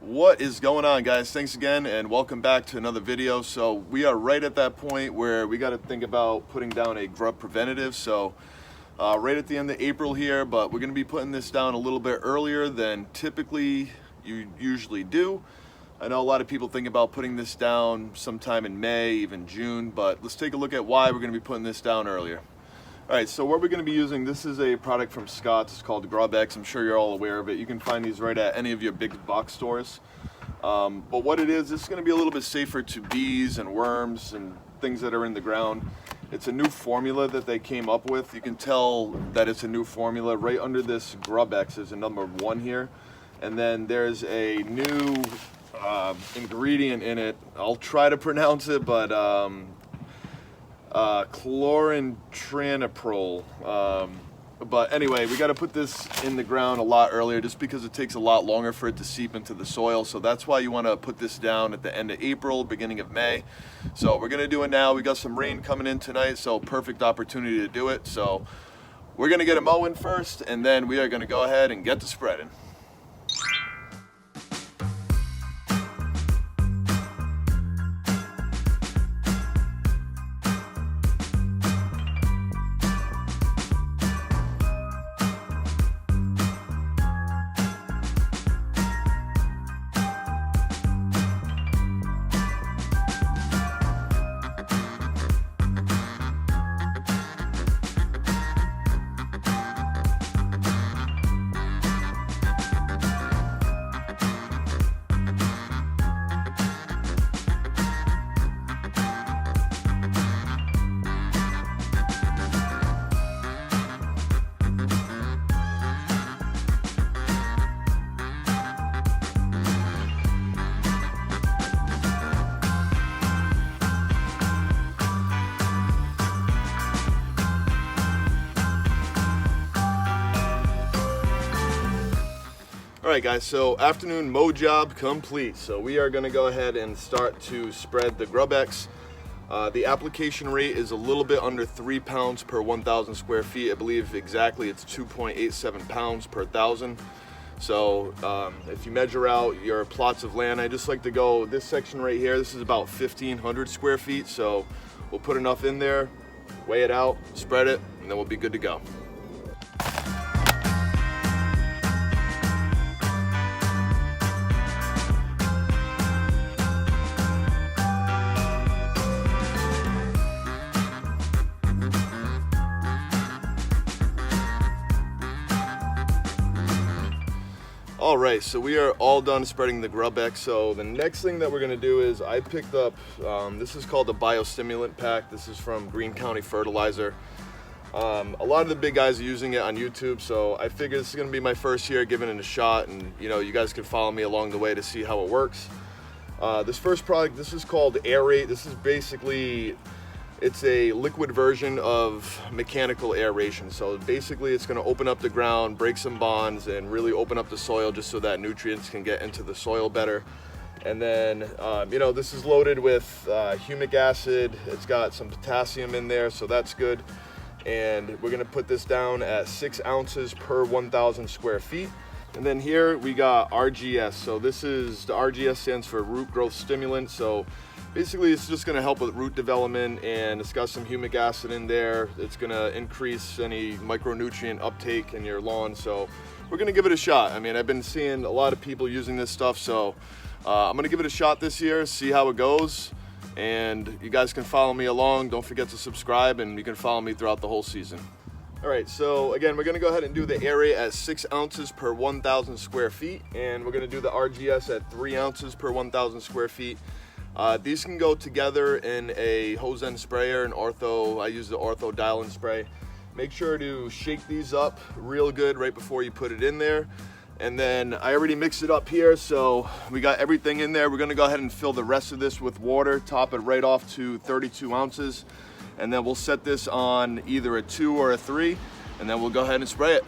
What is going on, guys? Thanks again and welcome back to another video. So we are right at that point where we got to think about putting down a grub preventative. So right at the end of April here, but we're going to be putting this down a little bit earlier than typically you usually do. I know a lot of people think about putting this down sometime in May, even June, but let's take a look at why we're going to be putting this down earlier. All right, so what we're going to be using, this is a product from Scott's. It's called GRUBS. I'm sure you're all aware of it. You can find these right at any of your big box stores. But what it is, it's going to be a little bit safer to bees and worms and things that are in the ground. It's a new formula that they came up with. You can tell that it's a new formula. Right under this GRUBS is a number 1 here. And then there's a new ingredient in it. I'll try to pronounce it, but chlorantraniliprole. But anyway, we got to put this in the ground a lot earlier just because it takes a lot longer for it to seep into the soil. So that's why you want to put this down at the end of April, beginning of May. So we're going to do it now. We got some rain coming in tonight, so perfect opportunity to do it. So we're going to get a mowing first, and then we are going to go ahead and get to spreading. Alright guys, so afternoon mow job complete. So we are going to go ahead and start to spread the GRUBS. The application rate is a little bit under 3 pounds per 1,000 square feet. I believe exactly it's 2.87 pounds per 1,000. So if you measure out your plots of land, I just like to go this section right here. This is about 1,500 square feet. So we'll put enough in there, weigh it out, spread it, and then we'll be good to go. All right, so we are all done spreading the GRUBS. So the next thing that we're gonna do is I picked up, this is called the Biostimulant pack. This is from Greene County Fertilizer. A lot of the big guys are using it on YouTube, so I figured this is gonna be my first year giving it a shot, and you guys can follow me along the way to see how it works. This first product, this is called Aerate. This is basically, it's a liquid version of mechanical aeration. So basically it's going to open up the ground, break some bonds, and really open up the soil just so that nutrients can get into the soil better. And then, this is loaded with humic acid. It's got some potassium in there, so that's good. And we're going to put this down at 6 ounces per 1,000 square feet. And then here we got RGS. So this is, the RGS stands for root growth stimulant. So basically it's just going to help with root development, and it's got some humic acid in there. It's going to increase any micronutrient uptake in your lawn. So we're going to give it a shot. I mean, I've been seeing a lot of people using this stuff, so I'm going to give it a shot this year, see how it goes. And you guys can follow me along. Don't forget to subscribe, and you can follow me throughout the whole season. All right, so again, we're gonna go ahead and do the Aerate at 6 ounces per 1,000 square feet, and we're gonna do the RGS at 3 ounces per 1,000 square feet. These can go together in a hose end sprayer, an ortho. I use the ortho dial-in spray. Make sure to shake these up real good right before you put it in there. And then I already mixed it up here, so we got everything in there. We're gonna go ahead and fill the rest of this with water, top it right off to 32 ounces. And then we'll set this on either a 2 or a 3, and then we'll go ahead and spray it.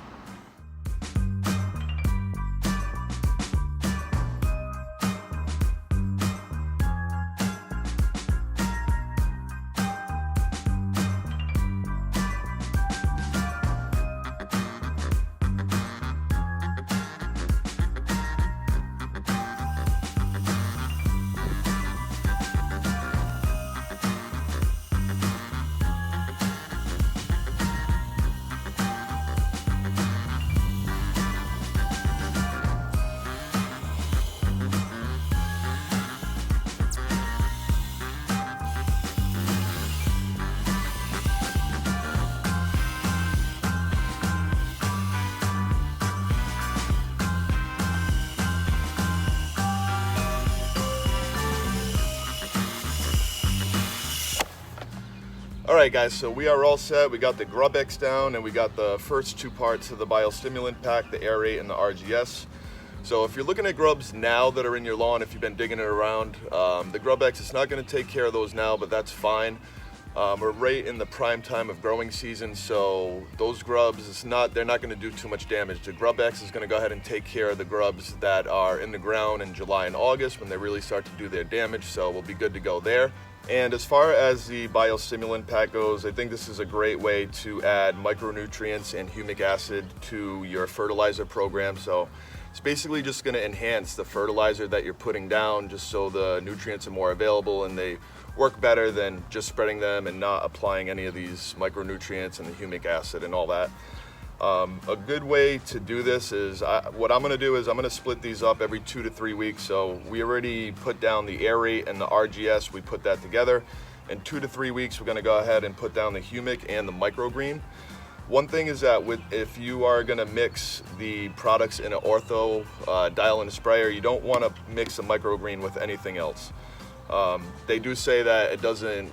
All right guys, so we are all set. We got the GRUBS down and we got the first two parts of the Biostimulant pack, the Aerate and the RGS. So if you're looking at grubs now that are in your lawn, if you've been digging it around, the GRUBS is not going to take care of those now, but that's fine. We're right in the prime time of growing season, so those grubs, they're not going to do too much damage. The GRUBS is going to go ahead and take care of the grubs that are in the ground in July and August when they really start to do their damage, so we'll be good to go there. And as far as the Biostimulant pack goes, I think this is a great way to add micronutrients and humic acid to your fertilizer program. So it's basically just going to enhance the fertilizer that you're putting down, just so the nutrients are more available and they work better than just spreading them and not applying any of these micronutrients and the humic acid and all that. A good way to do this is, what I'm going to do is I'm going to split these up every 2 to 3 weeks. So we already put down the Aerate and the RGS, we put that together. In 2 to 3 weeks, we're going to go ahead and put down the humic and the microgreen. One thing is that if you are going to mix the products in an ortho dial and sprayer, you don't want to mix the microgreen with anything else. They do say that it doesn't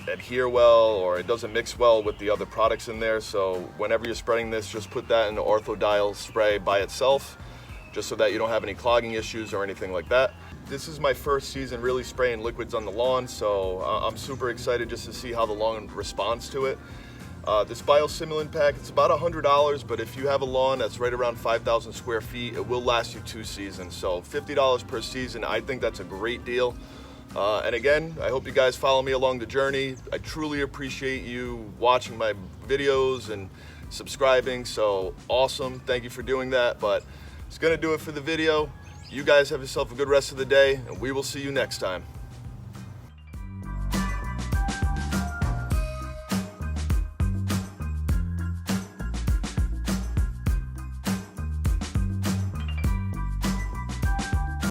adhere well, or it doesn't mix well with the other products in there. So whenever you're spreading this, just put that in the ortho dial spray by itself, just so that you don't have any clogging issues or anything like that. This is my first season really spraying liquids on the lawn, so I'm super excited just to see how the lawn responds to it. This Biostimulant pack, it's about $100, but if you have a lawn that's right around 5,000 square feet, it will last you 2 seasons. So $50 per season, I think that's a great deal. And again, I hope you guys follow me along the journey. I truly appreciate you watching my videos and subscribing, so awesome. Thank you for doing that, but it's gonna do it for the video. You guys have yourself a good rest of the day, and we will see you next time.